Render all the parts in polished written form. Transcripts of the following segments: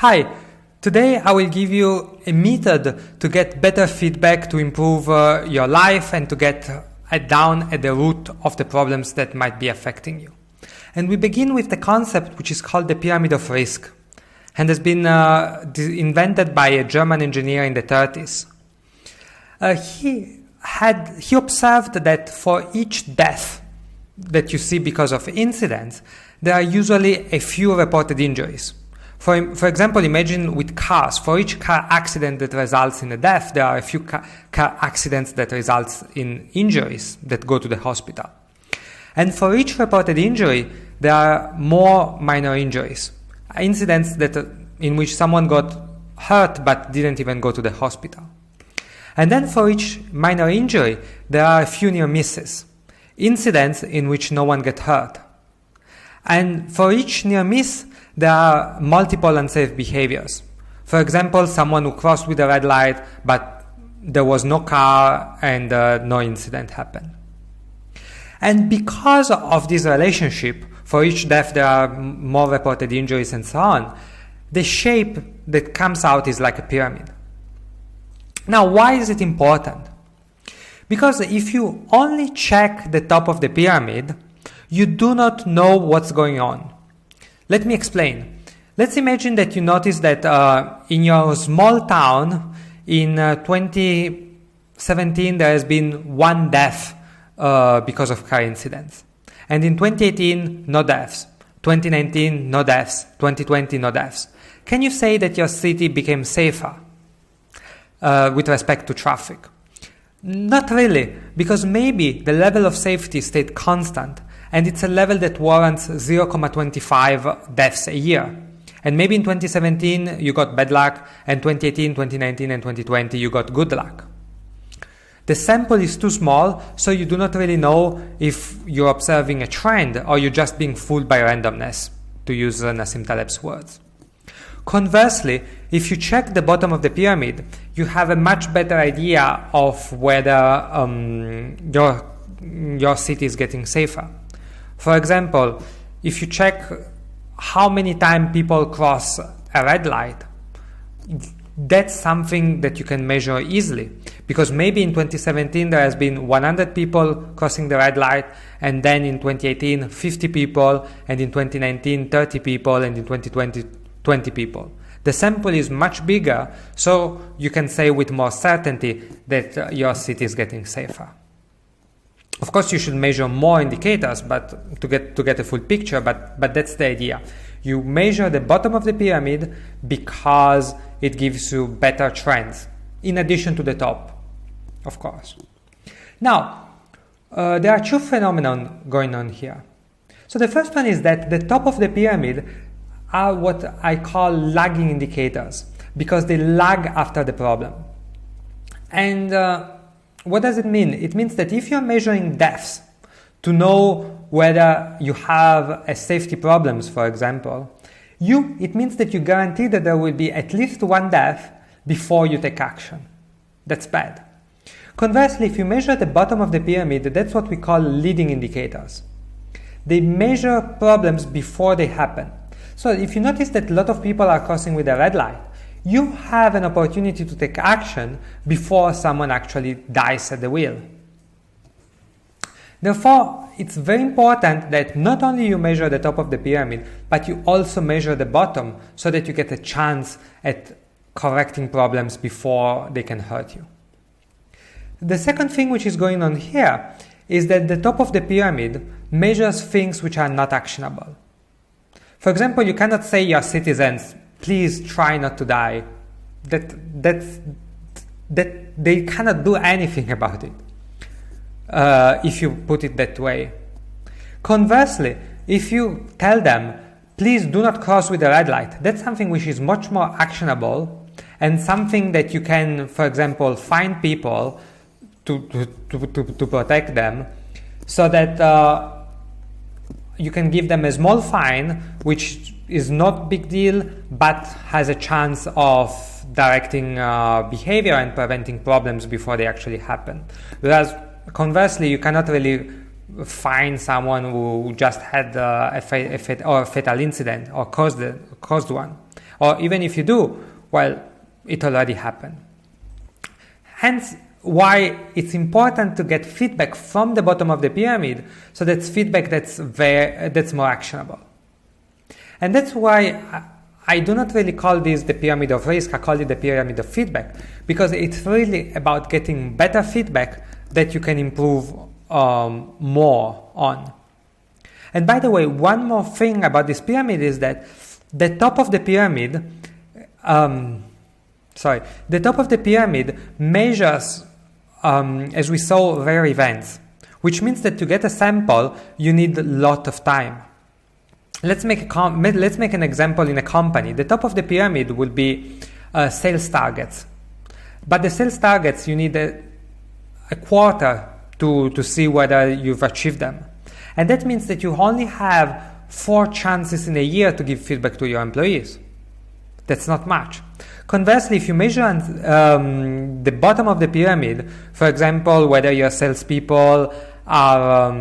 Hi, today I will give you a method to get better feedback to improve your life and to get down at the root of the problems that might be affecting you. And we begin with the concept which is called the pyramid of risk and has been invented by a German engineer in the 30s. He observed that for each death that you see because of incidents, there are usually a few reported injuries. For example, imagine with cars. For each car accident that results in a death, there are a few car accidents that results in injuries that go to the hospital. And for each reported injury, there are more minor injuries, incidents in which someone got hurt but didn't even go to the hospital. And then for each minor injury, there are a few near misses, incidents in which no one gets hurt. And for each near miss, there are multiple unsafe behaviors. For example, someone who crossed with a red light, but there was no car and no incident happened. And because of this relationship, for each death there are more reported injuries and so on, the shape that comes out is like a pyramid. Now, why is it important? Because if you only check the top of the pyramid, you do not know what's going on. Let me explain. Let's imagine that you notice that in your small town in 2017 there has been one death because of car incidents. And in 2018, no deaths. 2019, no deaths. 2020, no deaths. Can you say that your city became safer with respect to traffic? Not really, because maybe the level of safety stayed constant, and it's a level that warrants 0.25 deaths a year. And maybe in 2017 you got bad luck, and 2018, 2019 and 2020 you got good luck. The sample is too small, so you do not really know if you're observing a trend or you're just being fooled by randomness, to use Nassim Taleb's words. Conversely, if you check the bottom of the pyramid, you have a much better idea of whether your city is getting safer. For example, if you check how many times people cross a red light, that's something that you can measure easily, because maybe in 2017 there has been 100 people crossing the red light, and then in 2018 50 people, and in 2019 30 people, and in 2020 20 people. The sample is much bigger, so you can say with more certainty that your city is getting safer. Of course, you should measure more indicators, but to get a full picture. But that's the idea. You measure the bottom of the pyramid because it gives you better trends, in addition to the top, of course. Now, there are two phenomena going on here. So the first one is that the top of the pyramid are what I call lagging indicators, because they lag after the problem. And what does it mean? It means that if you're measuring deaths to know whether you have a safety problems, for example, it means that you guarantee that there will be at least one death before you take action. That's bad. Conversely, if you measure the bottom of the pyramid, that's what we call leading indicators. They measure problems before they happen. So if you notice that a lot of people are crossing with a red light, you have an opportunity to take action before someone actually dies at the wheel. Therefore, it's very important that not only you measure the top of the pyramid, but you also measure the bottom so that you get a chance at correcting problems before they can hurt you. The second thing which is going on here is that the top of the pyramid measures things which are not actionable. For example, you cannot say to your citizens, please try not to die. That they cannot do anything about it if you put it that way. Conversely, if you tell them, please do not cross with a red light, that's something which is much more actionable and something that you can, for example, find people to protect them, so that you can give them a small fine, which is not big deal, but has a chance of directing behavior and preventing problems before they actually happen. Whereas conversely, you cannot really fine someone who just had a fatal incident or caused one. Or even if you do, well, it already happened. Hence, why it's important to get feedback from the bottom of the pyramid, so that's feedback that's more actionable. And that's why I do not really call this the pyramid of risk, I call it the pyramid of feedback, because it's really about getting better feedback that you can improve more on. And by the way, one more thing about this pyramid is that the top of the pyramid, measures, as we saw, rare events, which means that to get a sample, you need a lot of time. Let's make an example in a company. The top of the pyramid will be sales targets. But the sales targets, you need a quarter to see whether you've achieved them. And that means that you only have 4 chances in a year to give feedback to your employees. That's not much. Conversely, if you measure the bottom of the pyramid, for example, whether your salespeople are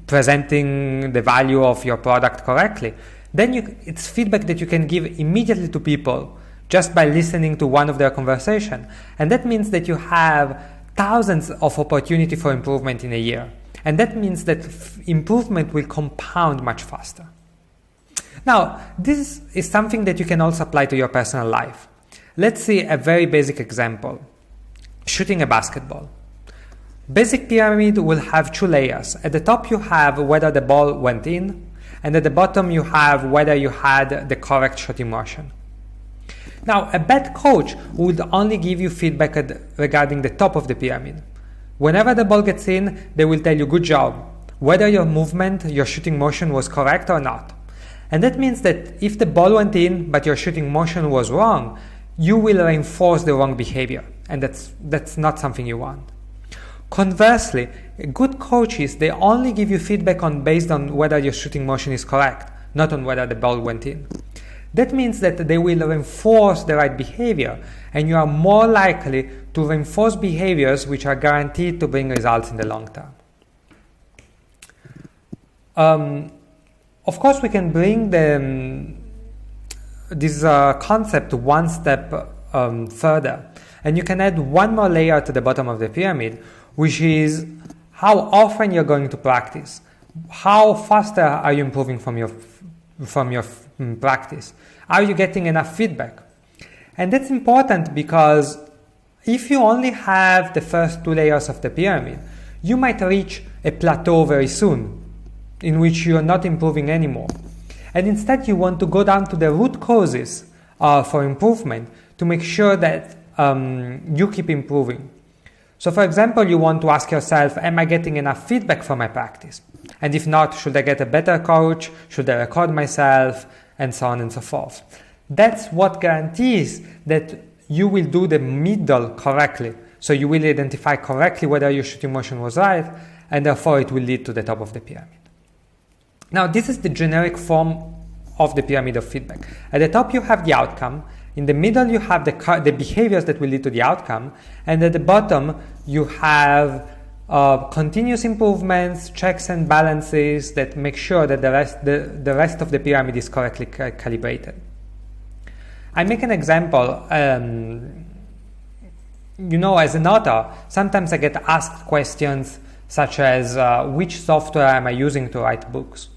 presenting the value of your product correctly, then it's feedback that you can give immediately to people just by listening to one of their conversation. And that means that you have thousands of opportunity for improvement in a year. And that means that improvement will compound much faster. Now, this is something that you can also apply to your personal life. Let's see a very basic example. Shooting a basketball. Basic pyramid will have 2 layers. At the top you have whether the ball went in, and at the bottom you have whether you had the correct shooting motion. Now, a bad coach would only give you feedback regarding the top of the pyramid. Whenever the ball gets in, they will tell you good job, whether your movement, your shooting motion was correct or not. And that means that if the ball went in but your shooting motion was wrong, you will reinforce the wrong behavior, and that's not something you want. Conversely, good coaches, they only give you feedback based on whether your shooting motion is correct, not on whether the ball went in. That means that they will reinforce the right behavior, and you are more likely to reinforce behaviors which are guaranteed to bring results in the long term. Of course, we can bring this concept one step further, and you can add one more layer to the bottom of the pyramid, which is how often you're going to practice. How faster are you improving from your practice? Are you getting enough feedback? And that's important because if you only have the first 2 layers of the pyramid, you might reach a plateau very soon in which you are not improving anymore. And instead you want to go down to the root causes for improvement to make sure that you keep improving. So for example, you want to ask yourself, am I getting enough feedback for my practice? And if not, should I get a better coach? Should I record myself? And so on and so forth. That's what guarantees that you will do the middle correctly. So you will identify correctly whether your shooting motion was right, and therefore it will lead to the top of the pyramid. Now, this is the generic form of the pyramid of feedback. At the top you have the outcome, in the middle you have the behaviors that will lead to the outcome, and at the bottom you have continuous improvements, checks and balances that make sure that the rest of the pyramid is correctly calibrated. I make an example. As an author, sometimes I get asked questions such as, which software am I using to write books?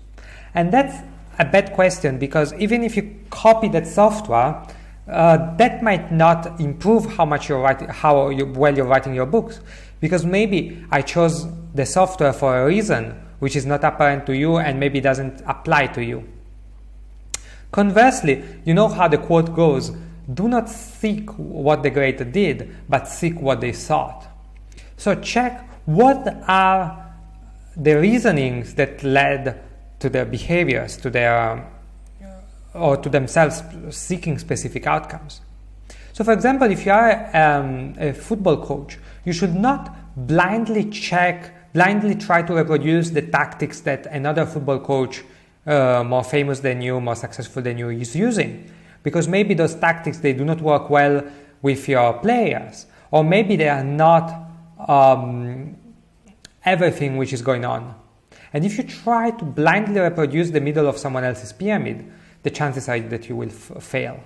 And that's a bad question, because even if you copy that software, that might not improve how well you're writing your books. Because maybe I chose the software for a reason which is not apparent to you and maybe doesn't apply to you. Conversely, you know how the quote goes, do not seek what the greater did, but seek what they sought. So check what are the reasonings that led to their behaviors, or to themselves seeking specific outcomes. So for example, if you are a football coach, you should not blindly try to reproduce the tactics that another football coach more famous than you, more successful than you is using. Because maybe those tactics, they do not work well with your players, or maybe they are not everything which is going on. And if you try to blindly reproduce the middle of someone else's pyramid, the chances are that you will fail.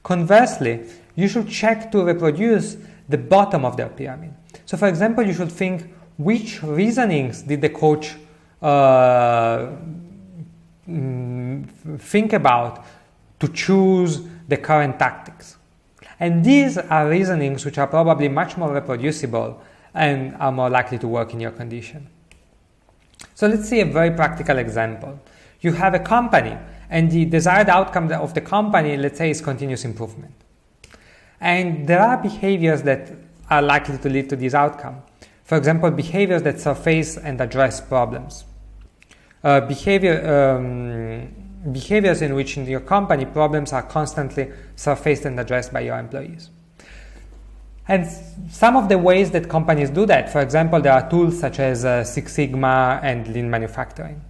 Conversely, you should check to reproduce the bottom of the pyramid. So for example, you should think, which reasonings did the coach think about to choose the current tactics? And these are reasonings which are probably much more reproducible and are more likely to work in your condition. So let's see a very practical example. You have a company, and the desired outcome of the company, let's say, is continuous improvement. And there are behaviors that are likely to lead to this outcome. For example, behaviors that surface and address problems. Behaviors in which in your company problems are constantly surfaced and addressed by your employees. And some of the ways that companies do that, for example, there are tools such as Six Sigma and Lean Manufacturing.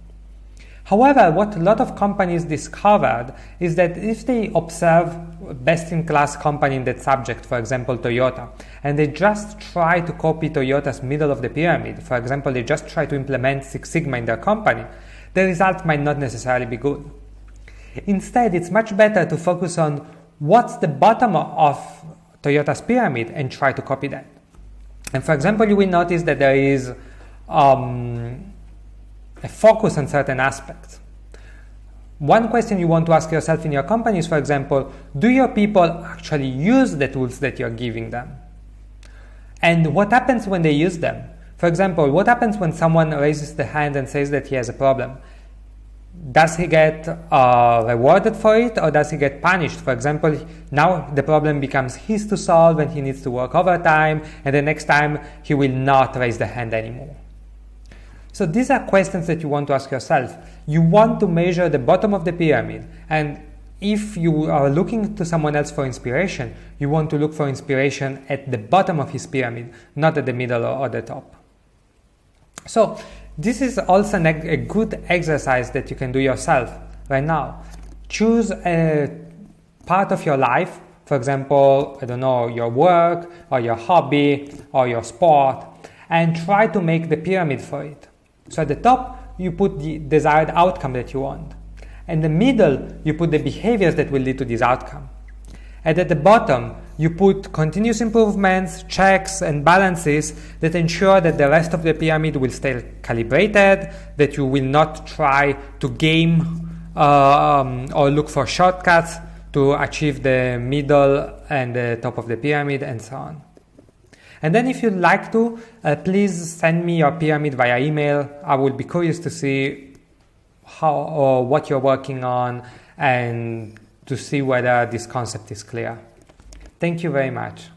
However, what a lot of companies discovered is that if they observe a best-in-class company in that subject, for example, Toyota, and they just try to copy Toyota's middle of the pyramid, for example, they just try to implement Six Sigma in their company, the result might not necessarily be good. Instead, it's much better to focus on what's the bottom of Toyota's pyramid and try to copy that. And for example, you will notice that there is a focus on certain aspects. One question you want to ask yourself in your company is, for example, do your people actually use the tools that you're giving them? And what happens when they use them? For example, what happens when someone raises the hand and says that he has a problem? Does he get rewarded for it, or does he get punished? For example, now the problem becomes his to solve and he needs to work overtime, and the next time he will not raise the hand anymore. So these are questions that you want to ask yourself. You want to measure the bottom of the pyramid, and if you are looking to someone else for inspiration, you want to look for inspiration at the bottom of his pyramid, not at the middle or the top. So this is also a good exercise that you can do yourself right now. Choose a part of your life, for example, I don't know, your work or your hobby or your sport, and try to make the pyramid for it. So at the top, you put the desired outcome that you want. In the middle, you put the behaviors that will lead to this outcome. And at the bottom, you put continuous improvements, checks, and balances that ensure that the rest of the pyramid will stay calibrated, that you will not try to game or look for shortcuts to achieve the middle and the top of the pyramid, and so on. And then if you'd like to, please send me your pyramid via email. I would be curious to see how or what you're working on and to see whether this concept is clear. Thank you very much.